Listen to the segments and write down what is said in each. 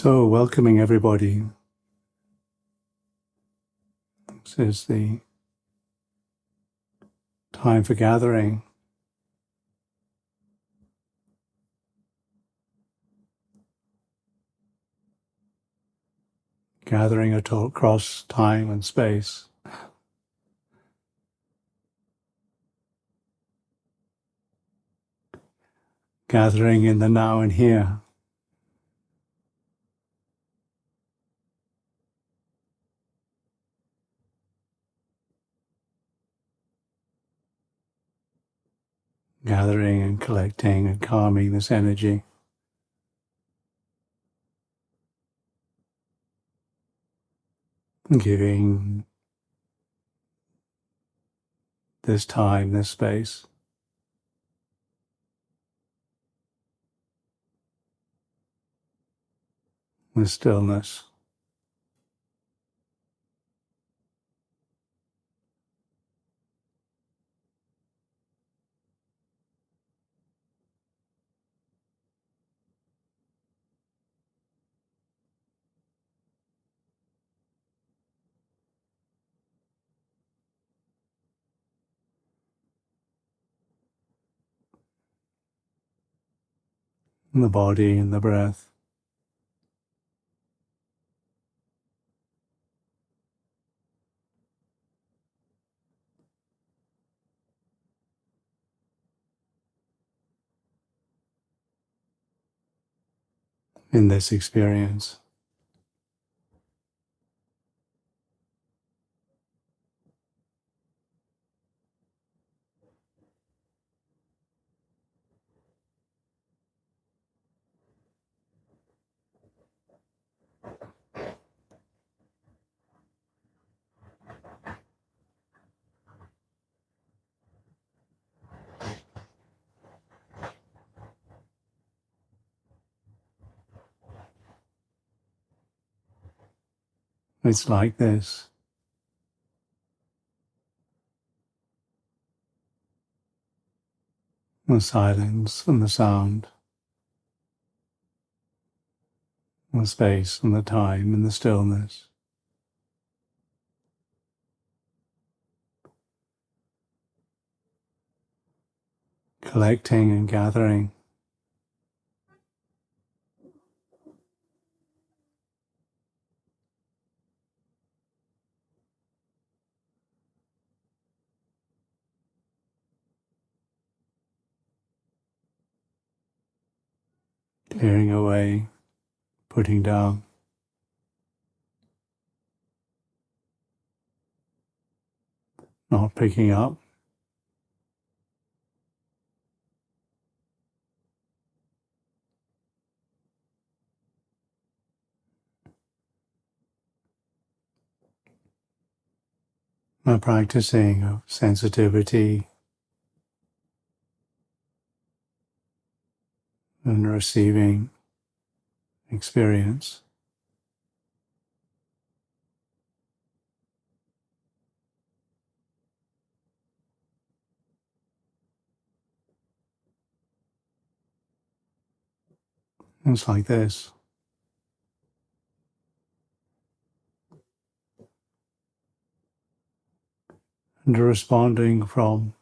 So, welcoming everybody. This is the time for gathering. Gathering across time and space. Gathering in the now and here. Gathering and collecting and calming this energy. Giving this time, this space, this stillness. The body and the breath. In this experience. It's like this. The silence and the sound. The space and the time and the stillness. Collecting and gathering. Clearing away, putting down. Not picking up. A practicing of sensitivity and receiving experience. It's like this. And responding from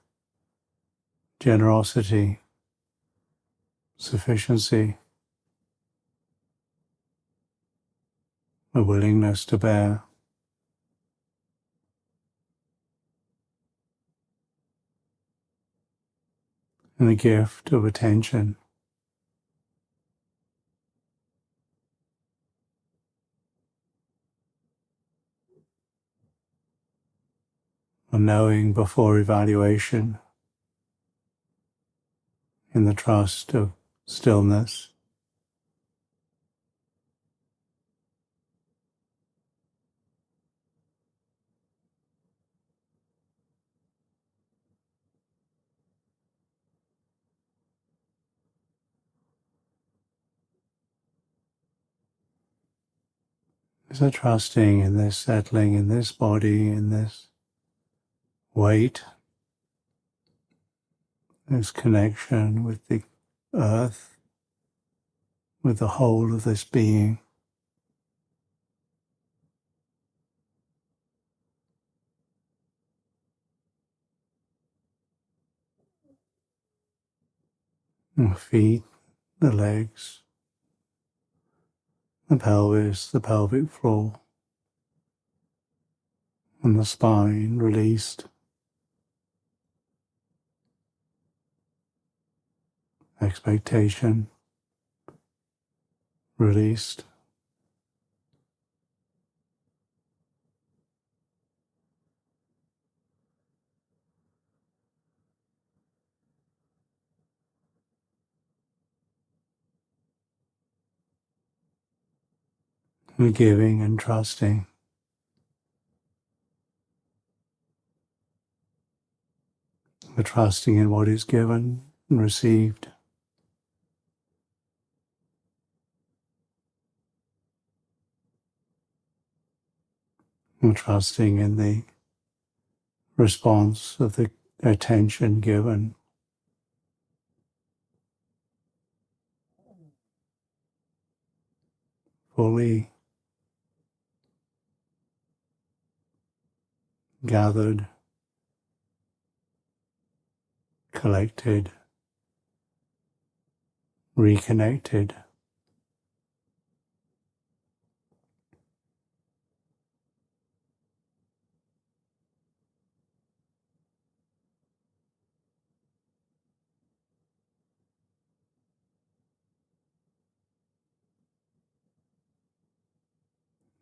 generosity, sufficiency, a willingness to bear. And a gift of attention. A knowing before evaluation. In the trust of stillness. There's a trusting in this, settling in this body, in this weight, this connection with the earth, with the whole of this being. The feet, the legs, the pelvis, the pelvic floor, and the spine released. Expectation released. The giving and trusting. The trusting in what is given and received. The trusting in the response of the attention given. Fully gathered, collected, reconnected.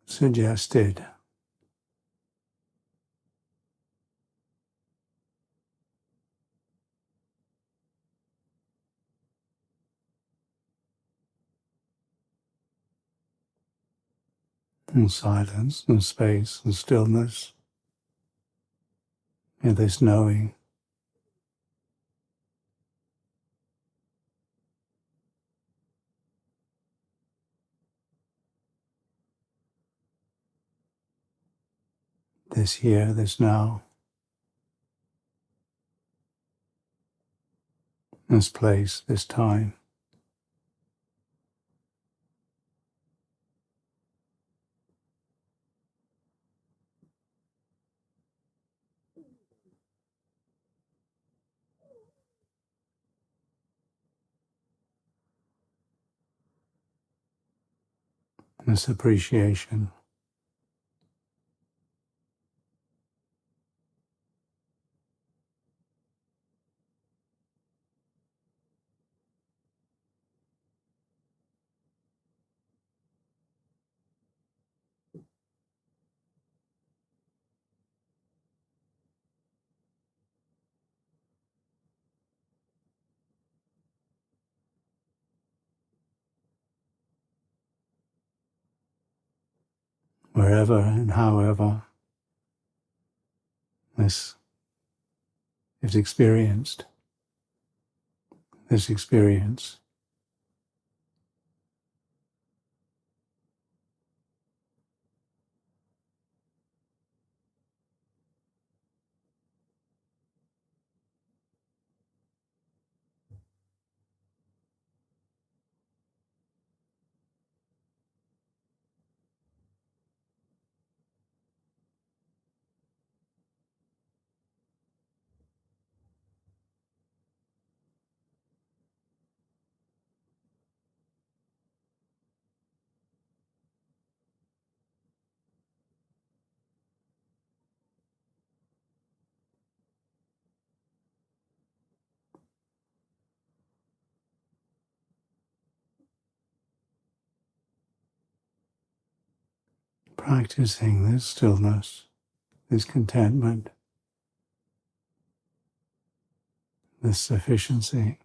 Suggested. And silence and space and stillness. And this knowing. This here, this now. This place, this time. This appreciation. Wherever and however this is experienced, this experience. Practicing this stillness, this contentment, this sufficiency.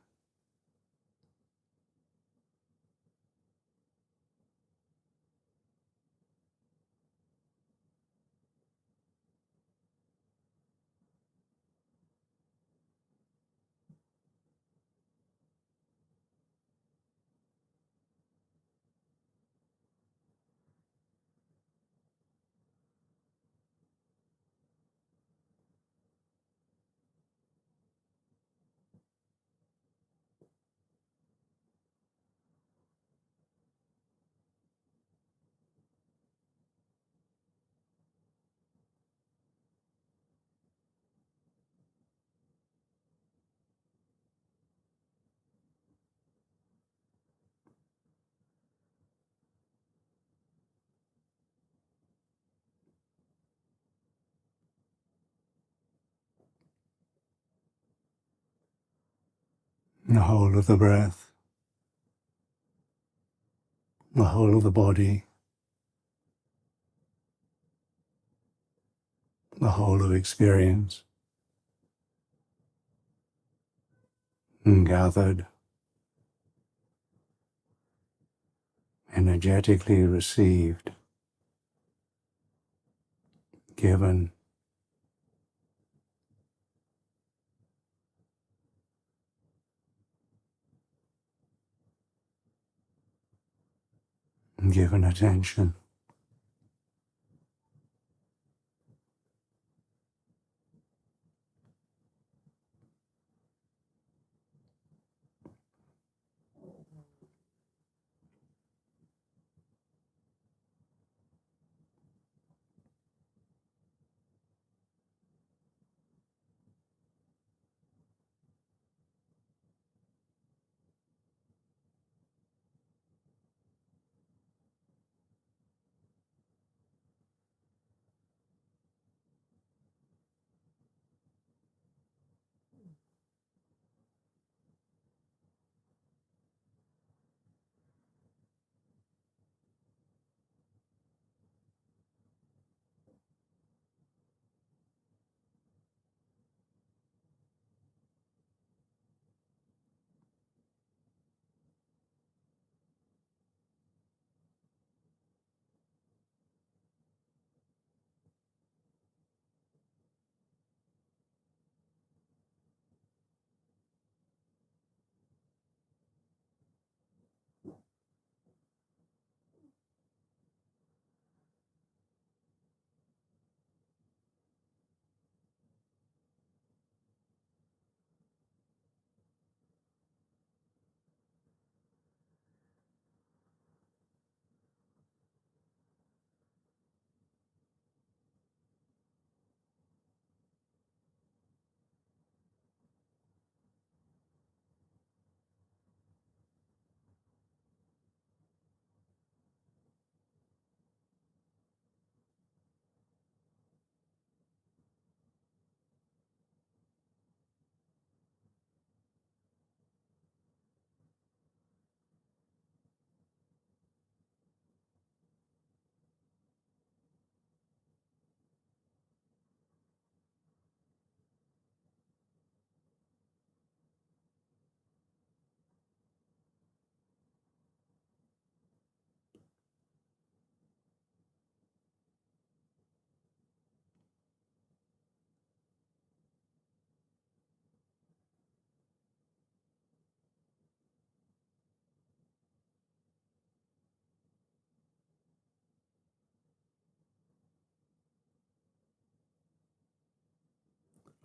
the whole of the breath, the whole of the body, the whole of experience, and gathered, energetically received, given, and given attention.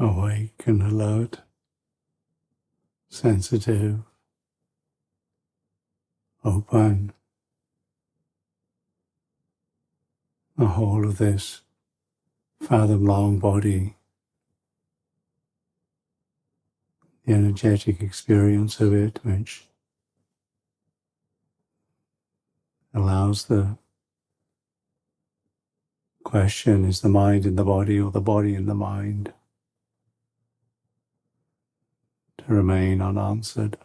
Awake and alert, sensitive, open, the whole of this fathom-long body, the energetic experience of it, which allows the question, is the mind in the body or the body in the mind, to remain unanswered.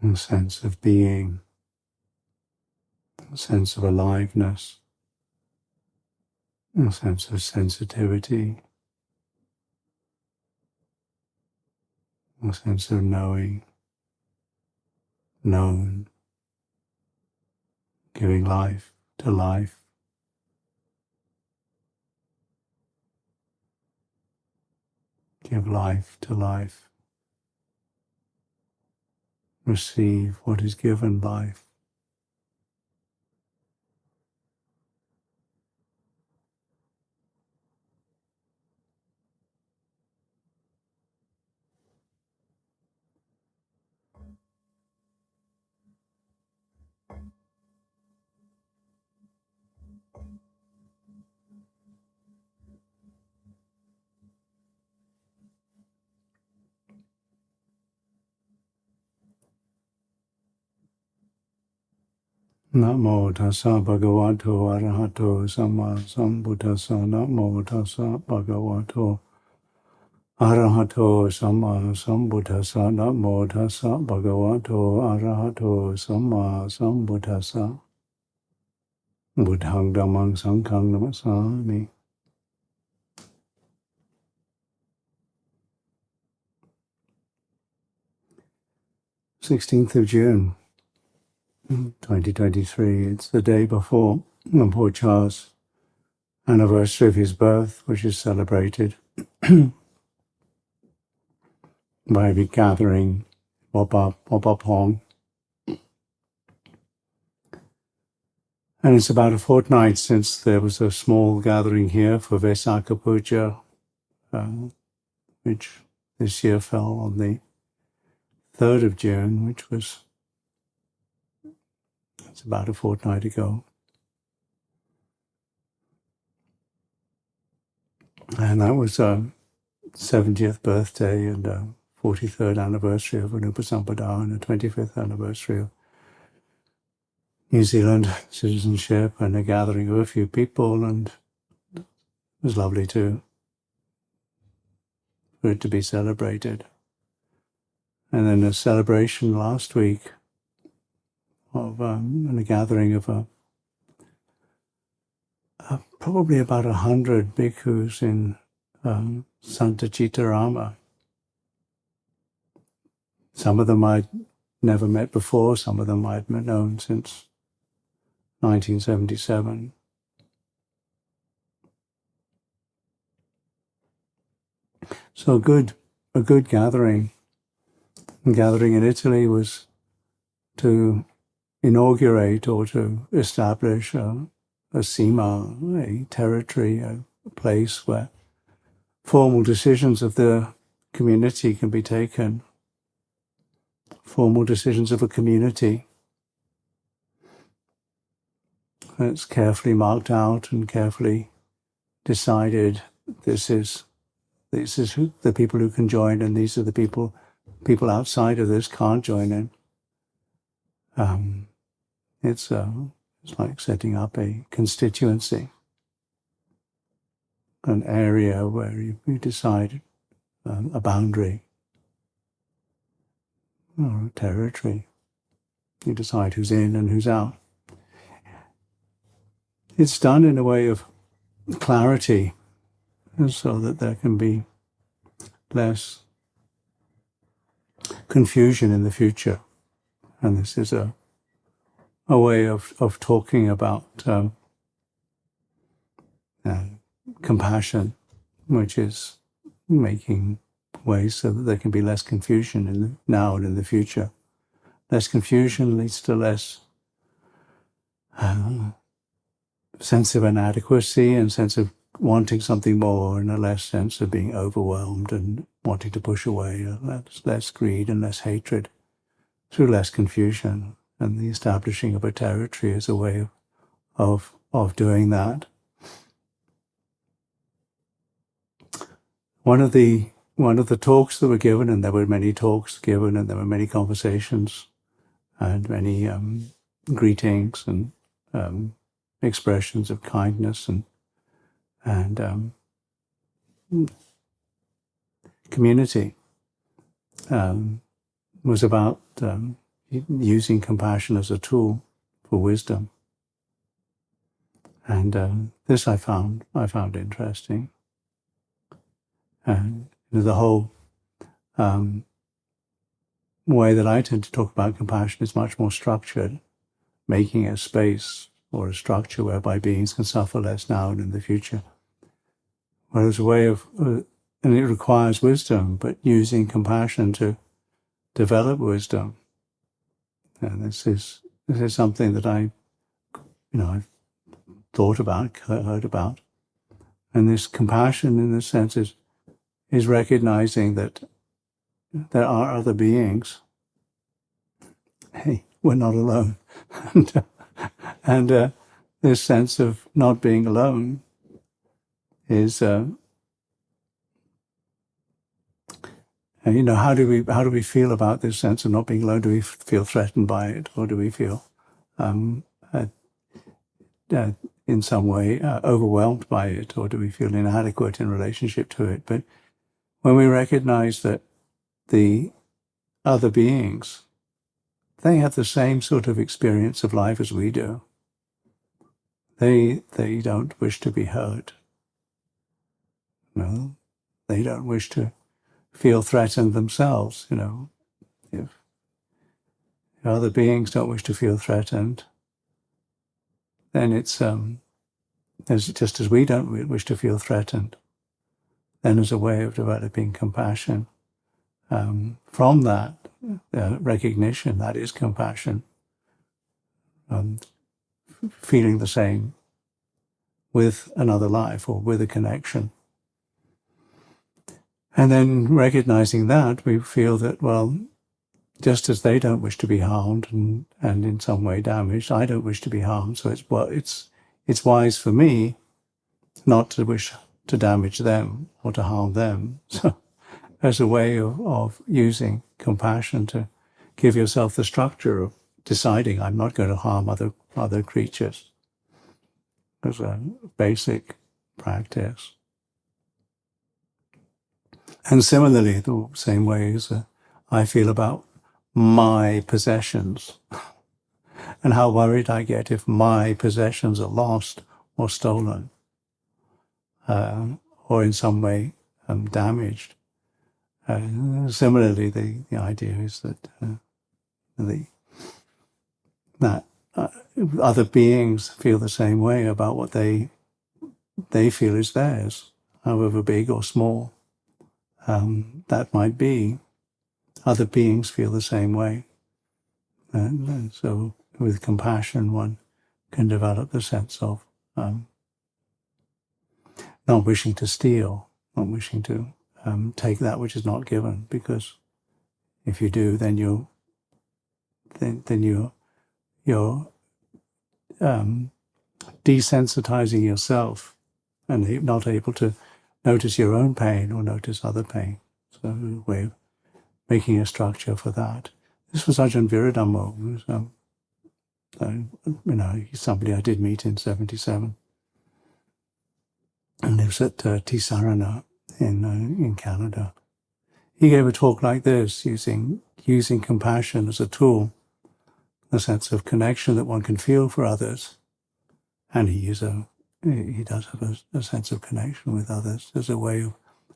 A sense of being, a sense of aliveness, a sense of sensitivity, a sense of knowing, known, giving life to life, give life to life, receive what is given life. Namo tassa bhagavato arahato samma sambuddhassa. Namo tassa bhagavato arahato samma sambuddhassa. Namo tassa bhagavato arahato samma sambuddhassa. Buddhang dhammang sanghang namasami. 16th of June, 2023. It's the day before Lumpur Cha's anniversary of his birth, which is celebrated by a big gathering, Wapapong. And it's about a fortnight since there was a small gathering here for Vesaka Puja, which this year fell on the 3rd of June, which was, it's about a fortnight ago. And that was a 70th birthday and a 43rd anniversary of Anupasampada and a 25th anniversary of New Zealand citizenship, and a gathering of a few people, and it was lovely for it to be celebrated. And then a celebration last week of and a gathering of probably about 100 bhikkhus in Santa Chitarama. Some of them I'd never met before, some of them I'd known since 1977. So a good gathering. The gathering in Italy was to inaugurate or to establish a sima, a territory, a place where formal decisions of the community can be taken, formal decisions of a community. It's carefully marked out and carefully decided. This is who, the people who can join, and these are the people outside of this can't join in. It's like setting up a constituency, an area where you decide a boundary or a territory. You decide who's in and who's out. It's done in a way of clarity, so that there can be less confusion in the future. And this is a way of talking about compassion, which is making ways so that there can be less confusion in the now and in the future. Less confusion leads to less sense of inadequacy and sense of wanting something more, and a less sense of being overwhelmed and wanting to push away, less greed and less hatred through less confusion. And the establishing of a territory is a way of doing that. One of the talks that were given, and there were many talks given, and there were many conversations and many greetings and expressions of kindness and community, was about using compassion as a tool for wisdom. And this I found interesting. And the whole way that I tend to talk about compassion is much more structured, making a space or a structure whereby beings can suffer less now and in the future. Whereas a way of, and it requires wisdom, but using compassion to develop wisdom. And this is something that I've thought about, heard about. And this compassion, in this sense, is recognizing that there are other beings. Hey, we're not alone. and this sense of not being alone is, how do we feel about this sense of not being alone? Do we feel threatened by it, or do we feel in some way overwhelmed by it, or do we feel inadequate in relationship to it? But when we recognize that the other beings, they have the same sort of experience of life as we do. They don't wish to be hurt. No, they don't wish to feel threatened themselves. If other beings don't wish to feel threatened, then it's just as we don't wish to feel threatened. Then as a way of developing compassion. From that recognition, that is compassion, feeling the same with another life or with a connection. And then recognizing that, we feel that, well, just as they don't wish to be harmed and in some way damaged, I don't wish to be harmed. So it's wise for me not to wish to damage them or to harm them. So as a way of using compassion to give yourself the structure of deciding I'm not going to harm other creatures as a basic practice. And similarly, the same way as I feel about my possessions and how worried I get if my possessions are lost or stolen or in some way damaged. Similarly, the idea is that other beings feel the same way about what they feel is theirs, however big or small that might be. Other beings feel the same way. And so with compassion, one can develop the sense of not wishing to steal, not wishing to take that which is not given, because if you do, then you're desensitizing yourself and not able to notice your own pain or notice other pain. So a way of making a structure for that. This was Ajahn Vajiro, who's he's somebody I did meet in 1977, and lives at Tisarana in Canada. He gave a talk like this, using compassion as a tool, a sense of connection that one can feel for others, and he does have a sense of connection with others as a way of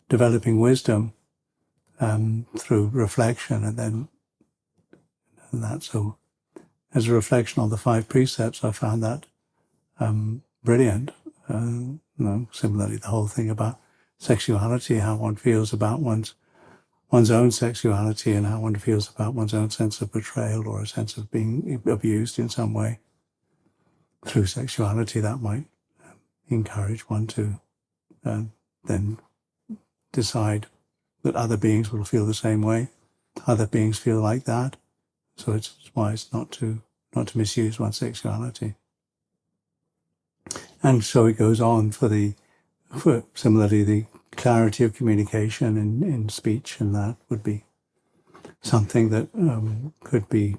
developing wisdom through reflection, and that. So, as a reflection on the 5 precepts, I found that brilliant. Similarly, the whole thing about sexuality, how one feels about one's own sexuality, and how one feels about one's own sense of betrayal or a sense of being abused in some way through sexuality, that might encourage one to then decide that other beings will feel the same way. Other beings feel like that. So it's wise not to misuse one's sexuality. And so it goes on for similarly the clarity of communication in speech, and that would be something that could be,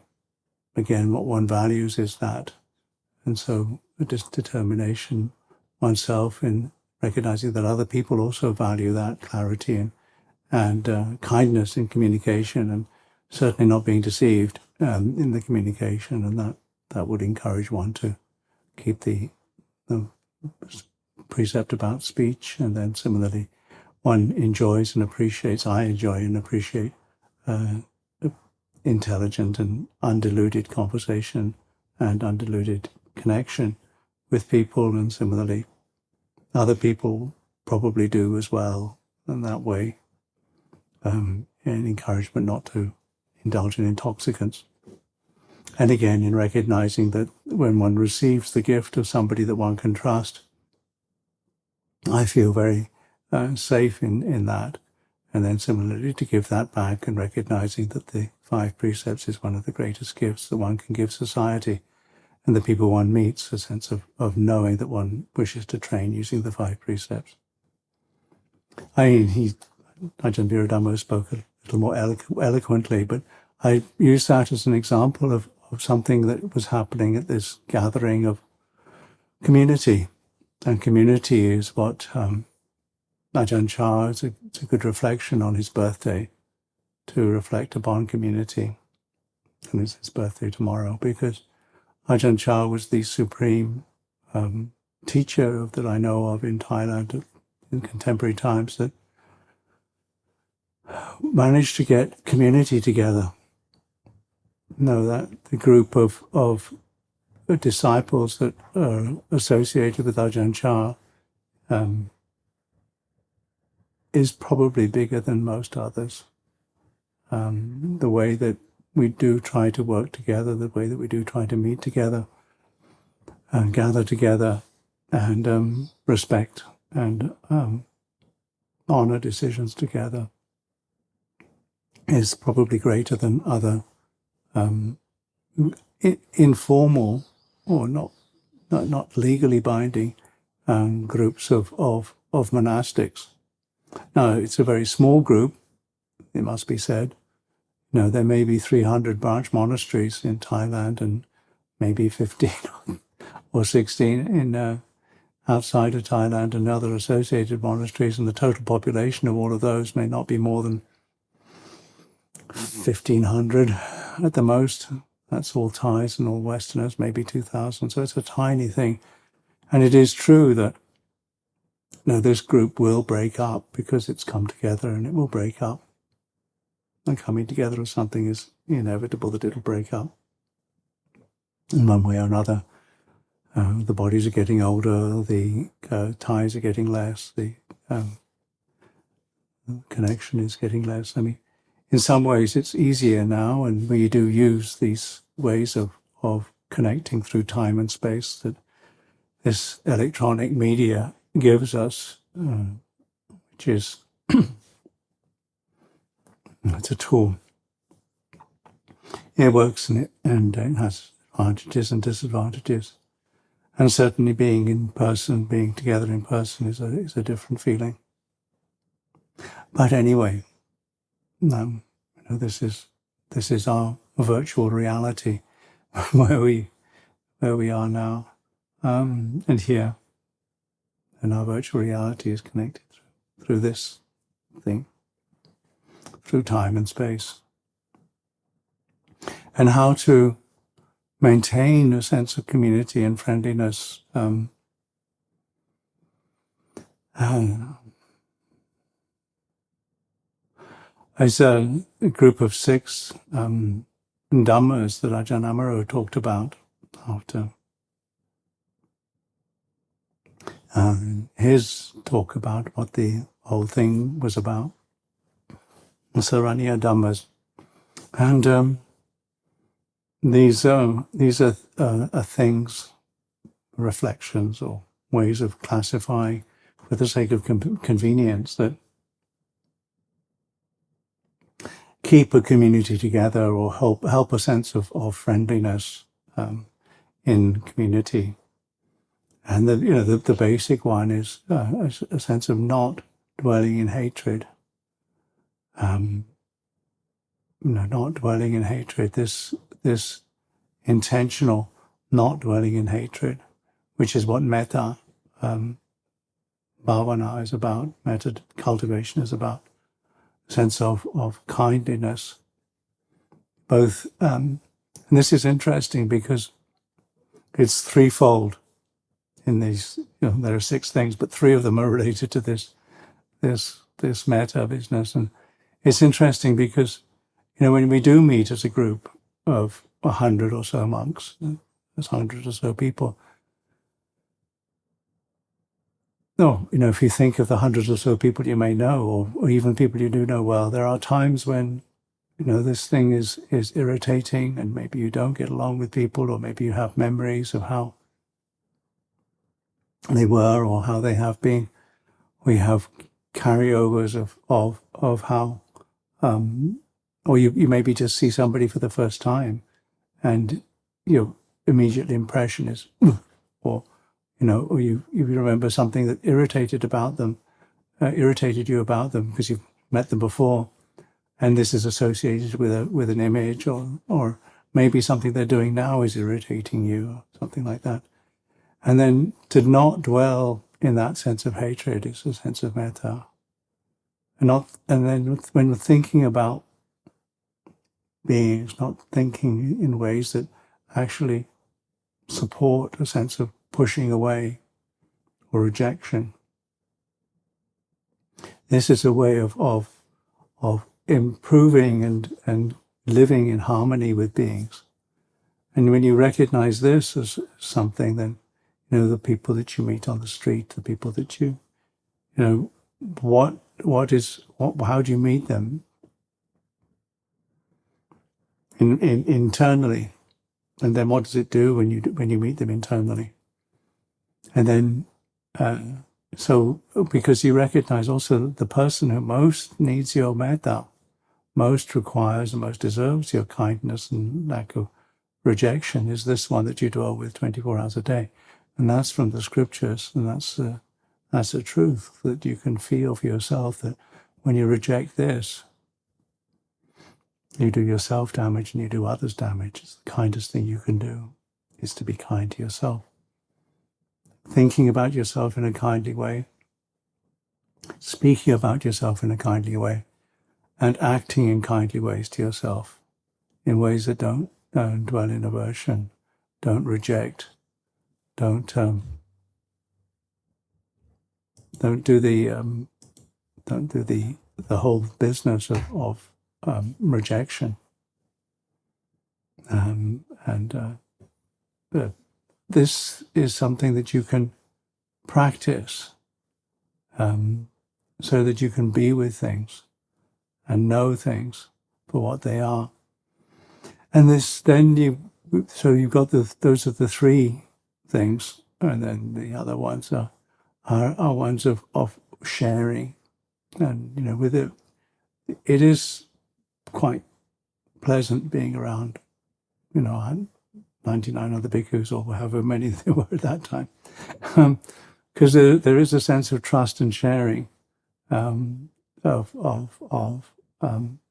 again, what one values is that. And so a determination oneself in recognizing that other people also value that clarity and kindness in communication, and certainly not being deceived in the communication, and that would encourage one to keep the precept about speech. And then similarly, one enjoys and appreciates, I enjoy and appreciate intelligent and undiluted conversation and undiluted connection with people, and similarly other people probably do as well, and that way an encouragement not to indulge in intoxicants. And again, in recognizing that when one receives the gift of somebody that one can trust, I feel very safe in that. And then similarly to give that back, and recognizing that the 5 precepts is one of the greatest gifts that one can give society and the people one meets, a sense of knowing that one wishes to train using the 5 precepts. Ajahn Vajiro spoke a little more eloquently, but I use that as an example of something that was happening at this gathering of community. And community is what Ajahn Chah, it's a good reflection on his birthday, to reflect upon community. And it's his birthday tomorrow, because Ajahn Chah was the supreme teacher that I know of in Thailand in contemporary times, that managed to get community together. That the group of disciples that are associated with Ajahn Chah is probably bigger than most others. The way that we do try to work together, the way that we do try to meet together and gather together and respect and honor decisions together is probably greater than other informal or not legally binding groups of monastics. Now, it's a very small group, it must be said. There may be 300 branch monasteries in Thailand and maybe 15 or 16 in outside of Thailand and other associated monasteries, and the total population of all of those may not be more than 1,500 at the most. That's all Thais and all Westerners, maybe 2,000. So it's a tiny thing. And it is true that this group will break up because it's come together, and it will break up. And coming together of something is inevitable that it'll break up in one way or another. The bodies are getting older, the ties are getting less, the connection is getting less. I mean, in some ways it's easier now, and we do use these ways of connecting through time and space that this electronic media gives us, which is it's a tool. It works and it has advantages and disadvantages. And certainly being in person, being together in person is a different feeling. But anyway, this is our virtual reality where we are now, and here, and our virtual reality is connected through this thing, through time and space. And how to maintain a sense of community and friendliness as a group of 6 Dhammas that Ajahn Amaro talked about after his talk about what the whole thing was about, Saranya Dhammas. And these are things, reflections, or ways of classifying for the sake of convenience that keep a community together or help a sense of friendliness in community. And the basic one is a sense of not dwelling in hatred. Not dwelling in hatred. This intentional not dwelling in hatred, which is what metta bhavana is about. Metta cultivation is about. Sense of kindliness. Both, and this is interesting because it's threefold. In these, there are 6 things, but 3 of them are related to this metta business. And it's interesting because, when we do meet as a group of 100 or so monks, there's 100 or so people. If you think of the 100 or so people you may know, or even people you do know well, there are times when, this thing is irritating, and maybe you don't get along with people, or maybe you have memories of how they were or how they have been. We have carryovers of how, or you maybe just see somebody for the first time, and your immediate impression is, or you remember something that irritated you about them because you've met them before, and this is associated with an image, or maybe something they're doing now is irritating you, or something like that. And then to not dwell in that sense of hatred is a sense of metta. And then when we're thinking about beings, not thinking in ways that actually support a sense of pushing away or rejection. This is a way of improving and living in harmony with beings. And when you recognize this as something, then the people that you meet on the street, the people that how do you meet them internally, and then what does it do when you meet them internally? And then so because you recognize also that the person who most needs your metta, most requires and most deserves your kindness and lack of rejection, is this one that you dwell with 24 hours a day. And that's from the scriptures, and that's the truth that you can feel for yourself, that when you reject this, you do yourself damage and you do others damage. It's the kindest thing you can do, is to be kind to yourself. Thinking about yourself in a kindly way, speaking about yourself in a kindly way, and acting in kindly ways to yourself, in ways that don't dwell in aversion, don't reject, don't do the whole business of rejection. This is something that you can practice, so that you can be with things and know things for what they are. And you've got those are the three things, and then the other ones are ones of sharing. And with it is quite pleasant being around 99 other bhikkhus, or however many there were at that time, because there is a sense of trust and sharing, of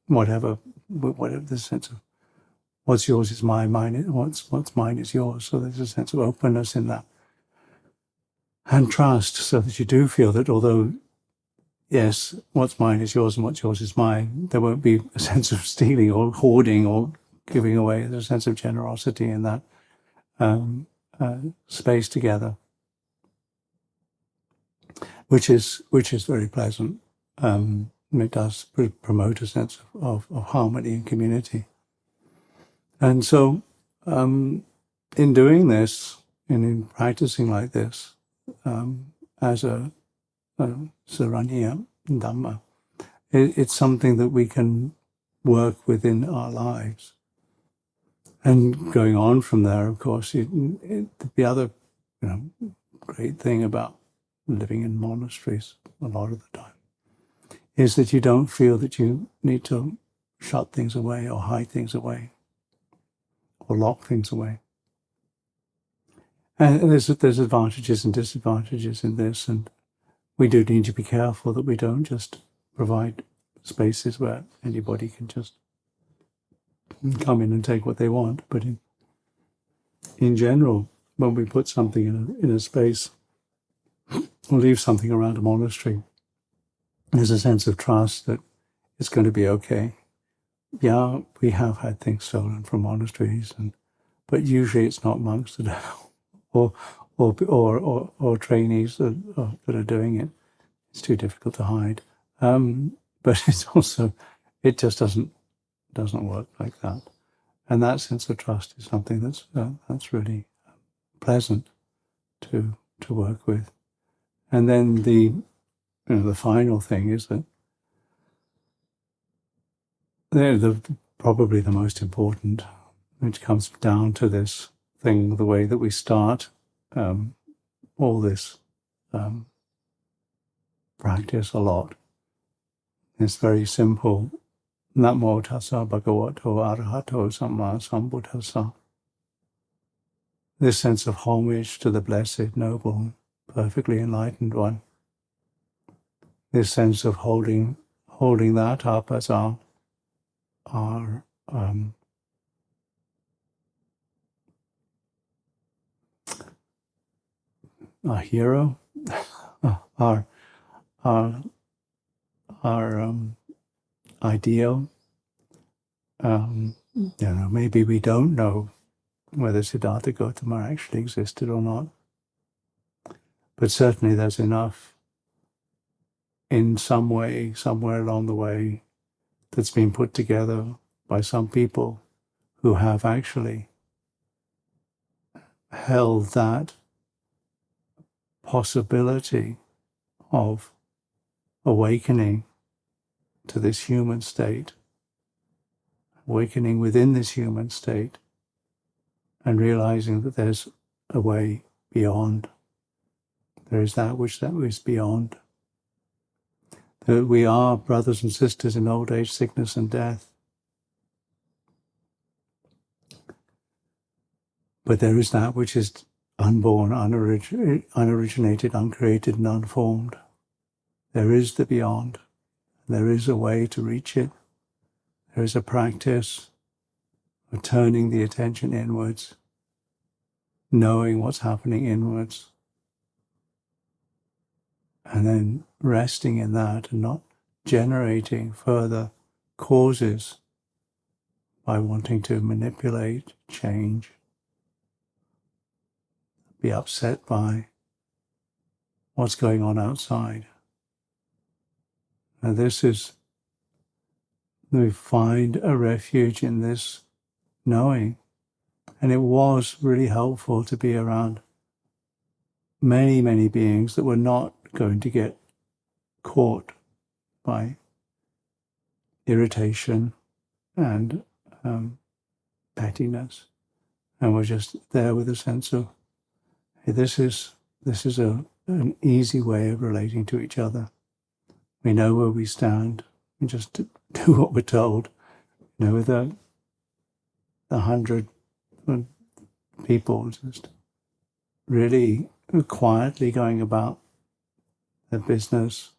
whatever the sense of what's yours is mine, what's mine is yours. So there's a sense of openness in that, and trust, so that you do feel that although, yes, what's mine is yours and what's yours is mine, there won't be a sense of stealing or hoarding or giving away. There's a sense of generosity in that space together, which is very pleasant. It does promote a sense of harmony and community. And so, in doing this, and in practicing like this, as a saraniya Dhamma, it's something that we can work within our lives. And going on from there, of course, the other great thing about living in monasteries a lot of the time is that you don't feel that you need to shut things away or hide things away or lock things away. And there's advantages and disadvantages in this, and we do need to be careful that we don't just provide spaces where anybody can just come in and take what they want. But in general, when we put something in a space or leave something around a monastery, there's a sense of trust that it's going to be okay. Yeah, we have had things stolen from monasteries, but usually it's not monks that are, or trainees that are doing it. It's too difficult to hide. But it's also, it just doesn't work like that. And that sense of trust is something that's really pleasant to work with. And then the final thing is that probably the most important, which comes down to this thing, the way that we start all this practice a lot. It's very simple. Namo tassa bhagavato arahato samma sambuddhassa. This sense of homage to the blessed, noble, perfectly enlightened one. This sense of holding that up as our hero, our our our ideal. Maybe we don't know whether Siddhartha Gautama actually existed or not, but certainly there's enough in some way, somewhere along the way, that's been put together by some people who have actually held that possibility of awakening to this human state, awakening within this human state, and realizing that there's a way beyond. There is that which is beyond. That we are brothers and sisters in old age, sickness, and death. But there is that which is unborn, unoriginated, uncreated, and unformed. There is the beyond. There is a way to reach it. There is a practice of turning the attention inwards, knowing what's happening inwards, and then resting in that and not generating further causes by wanting to manipulate, change, be upset by what's going on outside. And this is, we find a refuge in this knowing. And it was really helpful to be around many, many beings that were not going to get caught by irritation and pettiness, and were just there with a sense of, hey, this is an easy way of relating to each other. We know where we stand. We just do what we're told. With the 100 people just really quietly going about their business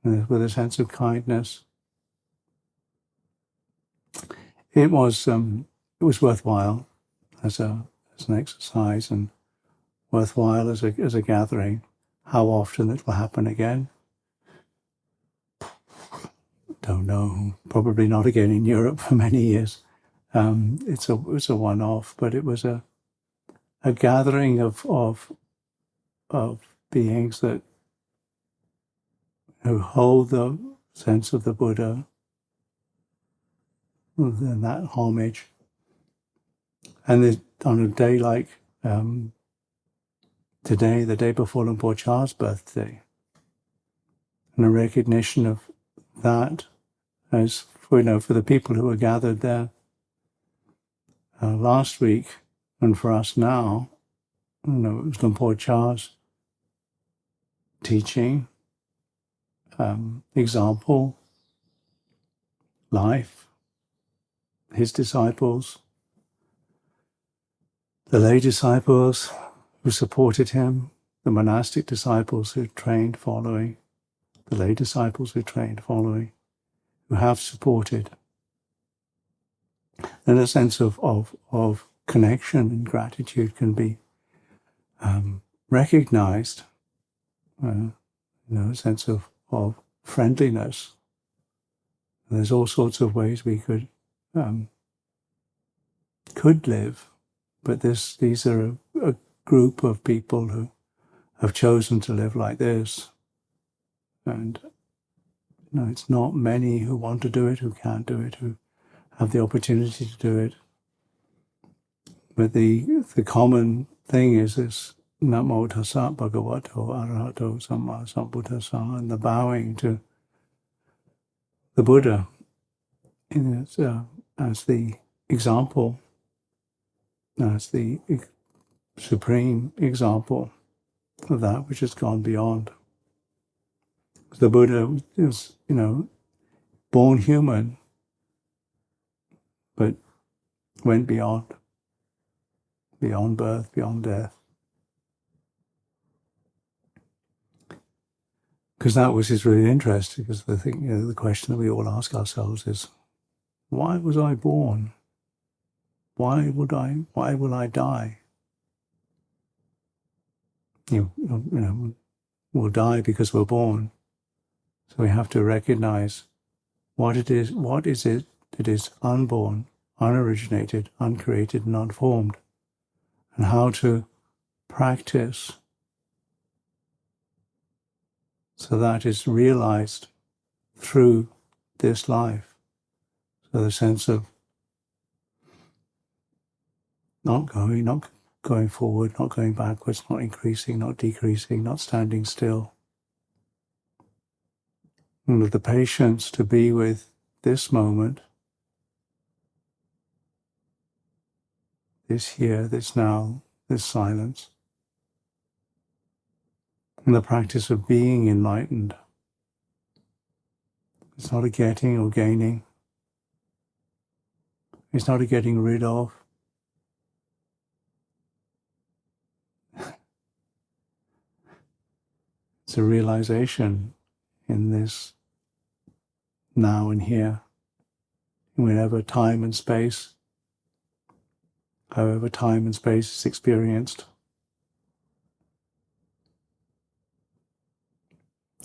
with a sense of kindness. It was worthwhile as an exercise, and worthwhile as a gathering. How often it will happen again? Don't know. Probably not again in Europe for many years. It's a one-off, but it was a gathering of beings that who hold the sense of the Buddha and that homage. And on a day like today, the day before Luang Por Chah's birthday, and a recognition of that as for the people who were gathered there last week, and for us now, it was Luang Por Chah's teaching, example, life, his disciples, the lay disciples who supported him, the monastic disciples who trained following, the lay disciples who trained following, who have supported. And a sense of connection and gratitude can be recognized, a sense of friendliness. And there's all sorts of ways we could live, but these are a group of people who have chosen to live like this. And it's not many who want to do it, who can do it, who have the opportunity to do it. But the common thing is this Namo Tassa Bhagavato Arahato Samma Sambuddhassa, and the bowing to the Buddha as the example, as the supreme example of that which has gone beyond. The Buddha is, born human, but went beyond birth, beyond death. Because that was his really interest, because the question that we all ask ourselves is, why was I born? Why will I die? You know, we'll die because we're born. So we have to recognize what is it that is unborn, unoriginated, uncreated, and unformed, and how to practice so that is realized through this life. So the sense of not going forward, not going backwards, not increasing, not decreasing, not standing still. And with the patience to be with this moment, this here, this now, this silence, and the practice of being enlightened. It's not a getting or gaining. It's not a getting rid of. It's a realization in this now and here, whenever time and space, however time and space is experienced.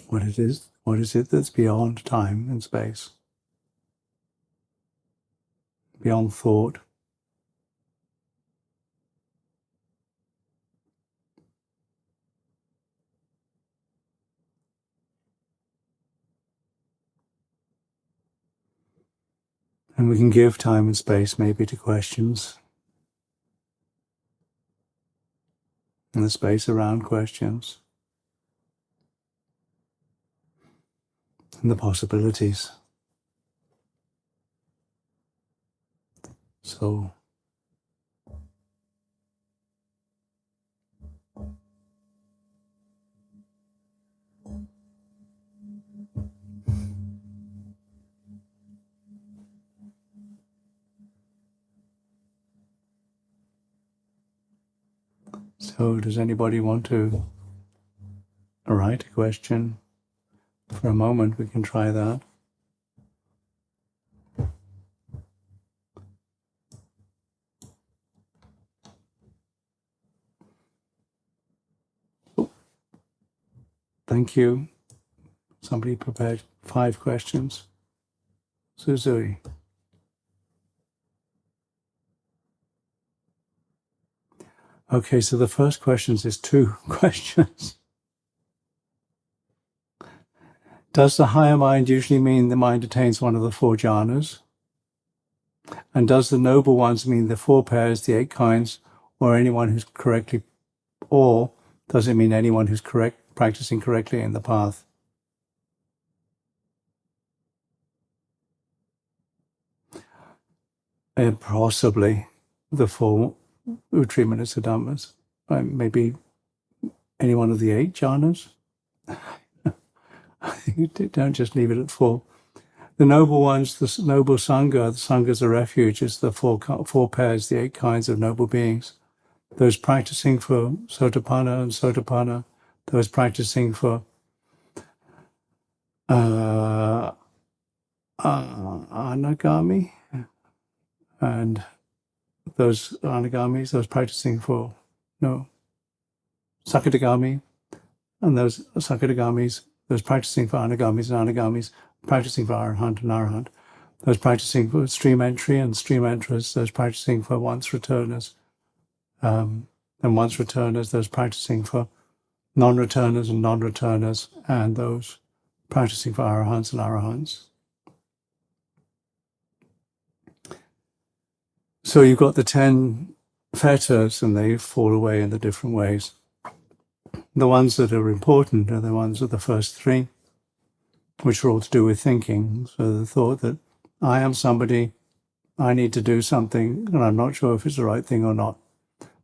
What is it that's beyond time and space, beyond thought, and we can give time and space maybe to questions, and the space around questions, and the possibilities. So does anybody want to write a question? For a moment we can try that. Thank you. Somebody prepared 5 questions. Suzui. Okay, so the first question is 2 questions. Does the higher mind usually mean the mind attains one of the 4 jhanas? And does the noble ones mean the 4 pairs, the 8 kinds, or anyone who's correctly, or does it mean anyone who's practicing correctly in the path? Possibly the 4 Uttrimana Dhammas. Maybe any one of the 8 jhanas. I think you don't just leave it at 4. The noble ones, the noble Sangha, the Sangha's a refuge, is the 4 pairs, the 8 kinds of noble beings. Those practicing for Sotapanna and Sotapanna, those practicing for Anagami, and those Anagamis, those practicing for Sakadagami, and those Sakadagamis, those practicing for Anagamis and Anagamis, practicing for Arahant and Arahant, those practicing for stream entry and stream entrers, those practicing for once returners, and once returners, those practicing for non-returners and non-returners, and those practicing for Arahants and Arahants. So you've got the 10 fetters, and they fall away in the different ways. The ones that are important are the ones of the first 3, which are all to do with thinking. So the thought that I am somebody, I need to do something, and I'm not sure if it's the right thing or not.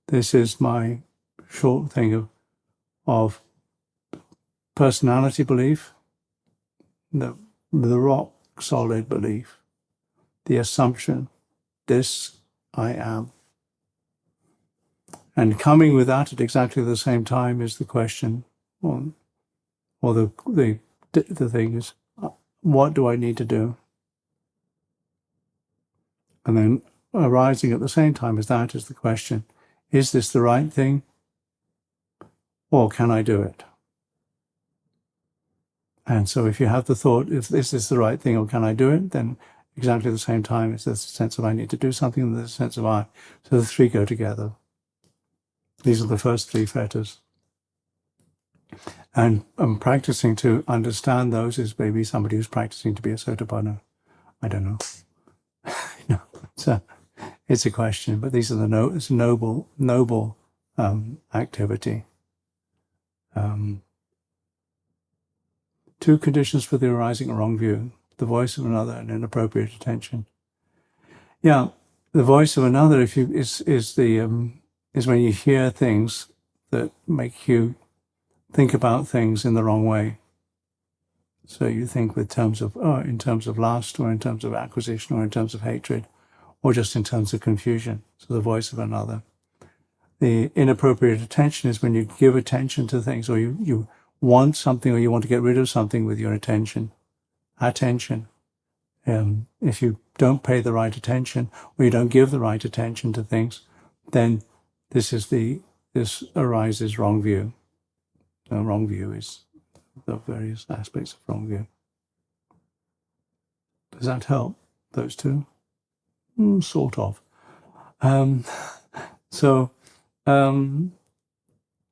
This is my short thing of personality belief, the rock solid belief, the assumption, this I am. And coming with that at exactly the same time is the question, or the thing is, what do I need to do? And then arising at the same time as that is the question, is this the right thing? or can I do it? And so if you have the thought, if this is the right thing, or can I do it, then exactly the same time is there's a sense of I need to do something, and there's a sense of I. So the three go together. These are the first three fetters. And practicing to understand those is maybe somebody who's practicing to be a sotapanna. I don't know. It's a question, but these are the it's a noble activity. Two conditions for the arising of wrong view: the voice of another and inappropriate attention. Yeah, the voice of another, is when you hear things that make you think about things in the wrong way. So you think in terms of lust, or in terms of acquisition, or in terms of hatred, or just in terms of confusion. So the voice of another. The inappropriate attention is when you give attention to things, or you want something, or you want to get rid of something with your attention. If you don't pay the right attention, or you don't give the right attention to things, then this arises wrong view. Wrong view is the various aspects of wrong view. Does that help? Those two? Sort of.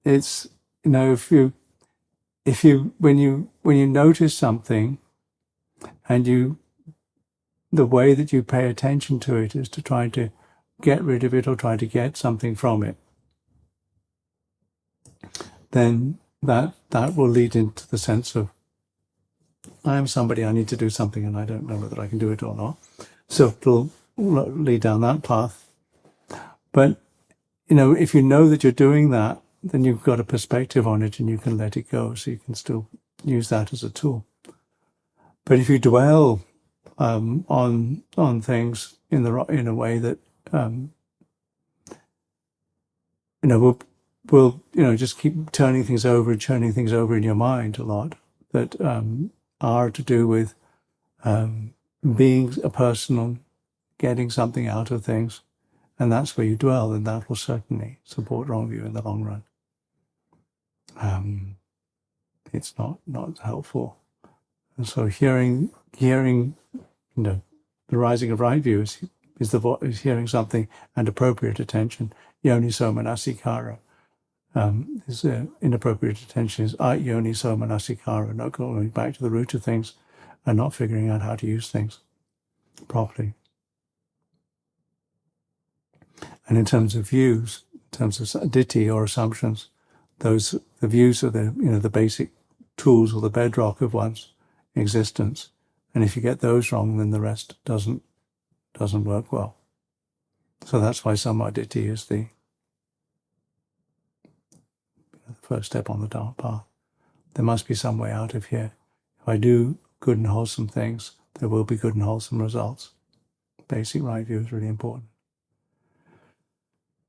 It's, when you notice something, and the way that you pay attention to it is to try to get rid of it, or try to get something from it, then that will lead into the sense of, I am somebody, I need to do something, and I don't know whether I can do it or not. So it'll lead down that path. But, if you know that you're doing that, then you've got a perspective on it, and you can let it go, so you can still use that as a tool. But if you dwell on things in a way that will just keep turning things over in your mind a lot, that are to do with being a person, getting something out of things, and that's where you dwell, and that will certainly support wrong view in the long run. It's not helpful. And so hearing, the rising of right view is hearing something and appropriate attention. Yoni soma nasikara. Inappropriate attention is yoni soma nasikara, not going back to the root of things and not figuring out how to use things properly. And in terms of views, in terms of ditthi or assumptions, the views are the basic tools or the bedrock of one's existence. And if you get those wrong, then the rest doesn't work well. So that's why sammaditthi is the first step on the Dharma path. There must be some way out of here. If I do good and wholesome things, there will be good and wholesome results. Basic right view is really important.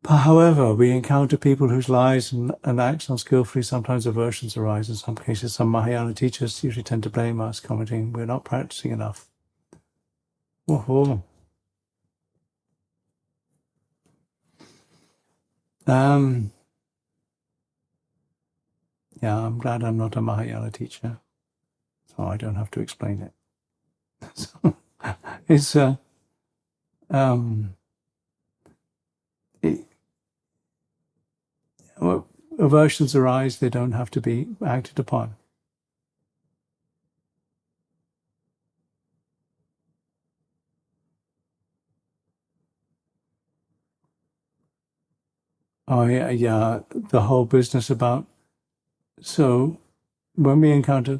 But however, we encounter people whose lies and acts unskillfully. Sometimes aversions arise. In some cases, some Mahayana teachers usually tend to blame us, commenting, we're not practicing enough. Yeah, I'm glad I'm not a Mahayana teacher, so I don't have to explain it. So, it's aversions arise, they don't have to be acted upon. Oh yeah, the whole business about, so when we encounter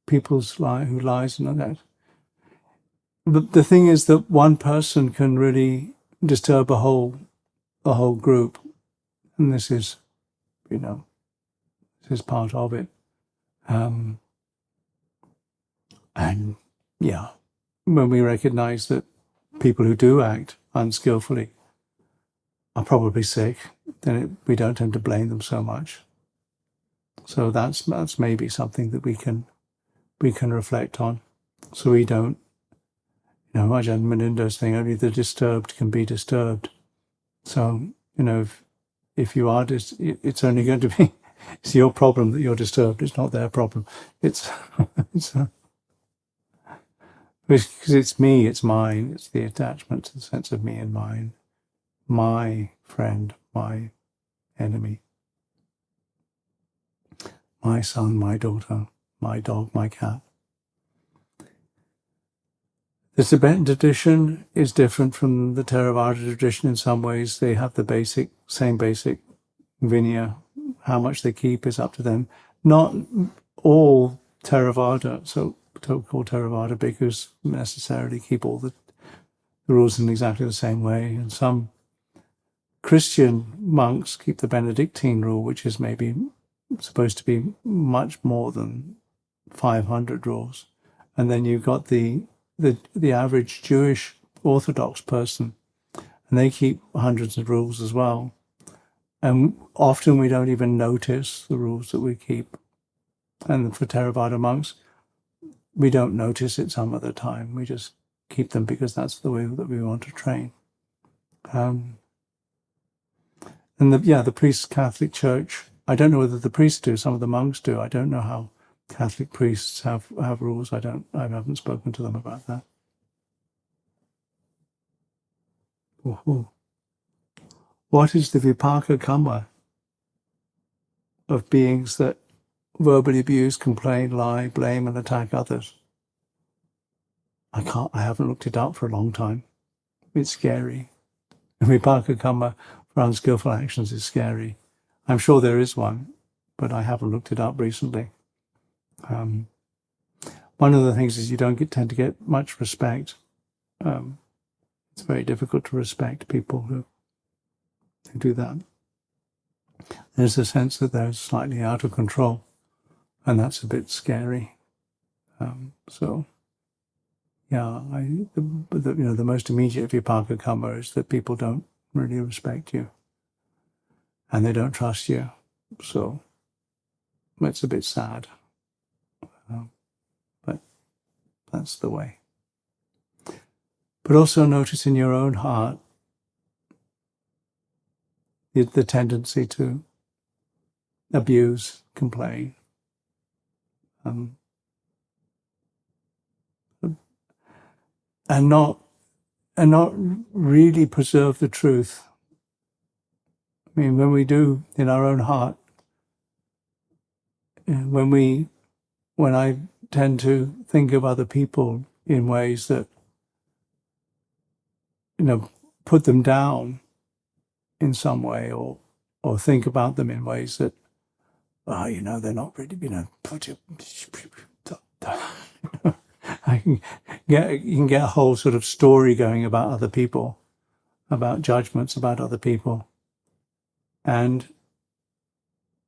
people's who lies and all that, the thing is that one person can really disturb a whole group, and this is, this is part of it. And yeah, when we recognize that people who do act unskillfully are probably sick, then we don't tend to blame them so much. So that's maybe something that we can reflect on. So we don't, Ajahn Maninda's thing, only the disturbed can be disturbed. So, if you are, it's only going to be it's your problem that you're disturbed. It's not their problem. It's because it's me, it's mine. It's the attachment to the sense of me and mine. My friend, my enemy. My son, my daughter, my dog, my cat. The Tibetan tradition is different from the Theravada tradition in some ways. They have the same basic vinaya. How much they keep is up to them. Not all Theravada, so-called Theravada bhikkhus necessarily keep all the rules in exactly the same way. And some Christian monks keep the Benedictine rule, which is maybe supposed to be much more than 500 rules. And then you've got the average Jewish Orthodox person, and they keep hundreds of rules as well. And often we don't even notice the rules that we keep. And for Theravada monks, we don't notice it some other time. We just keep them because that's the way that we want to train. And the priests, Catholic Church, I don't know whether the priests do, some of the monks do. I don't know how Catholic priests have rules. I haven't spoken to them about that. Ooh. What is the vipaka karma of beings that verbally abuse, complain, lie, blame, and attack others? I haven't looked it up for a long time. It's scary. The vipaka karma for unskillful actions is scary. I'm sure there is one, but I haven't looked it up recently. One of the things is you don't tend to get much respect. It's very difficult to respect people who do that. There's a sense that they're slightly out of control, and that's a bit scary. The most immediate vipaka karma is that people don't really respect you, and they don't trust you. So it's a bit sad, but that's the way. But also notice in your own heart the tendency to abuse, complain, and not really preserve the truth. I mean, when we do in our own heart, when I tend to think of other people in ways that, put them down in some way, or think about them in ways that, they're not really, you can get a whole sort of story going about other people, about judgments about other people. And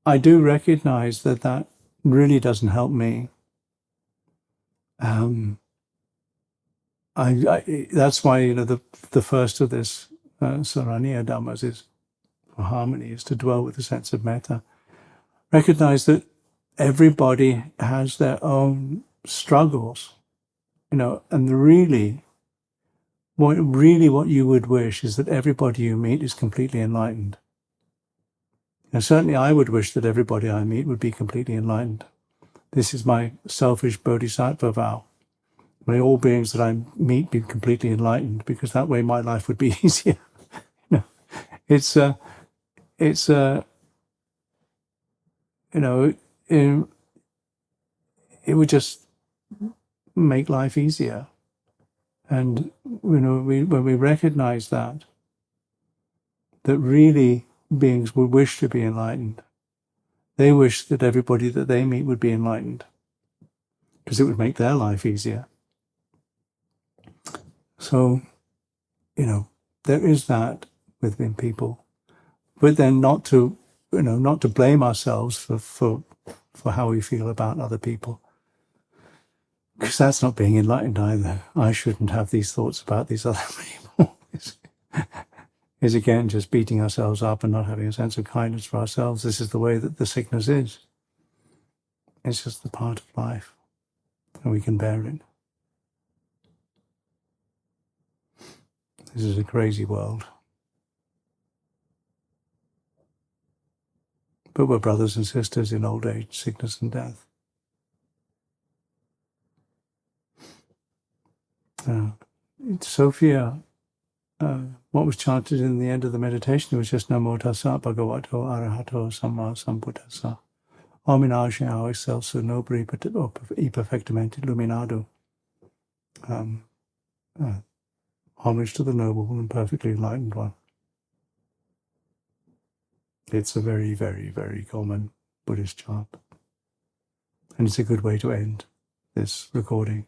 I do recognize that really doesn't help me. That's why, the first of this Saraniya Dhammas is for harmony, is to dwell with a sense of metta. Recognize that everybody has their own struggles, and really what you would wish is that everybody you meet is completely enlightened. Certainly I would wish that everybody I meet would be completely enlightened. This is my selfish bodhisattva vow. May all beings that I meet be completely enlightened, because that way my life would be easier. It would just make life easier. And when we recognize that really beings would wish to be enlightened, they wish that everybody that they meet would be enlightened, because it would make their life easier. So, there is that within people, but then not to blame ourselves for how we feel about other people, because that's not being enlightened either. I shouldn't have these thoughts about these other people. Is again just beating ourselves up and not having a sense of kindness for ourselves. This is the way that the sickness is. It's just the part of life, and we can bear it. This is a crazy world. but were brothers and sisters in old age, sickness and death. In Sophia, what was chanted in the end of the meditation was just Namo Tassa Bhagavato Arahato Samma Sambuddhassa. Homenagem ao excelso nobre e perfectamente iluminado. Homage to the noble and perfectly enlightened one. It's a very, very, very common Buddhist chant. And it's a good way to end this recording.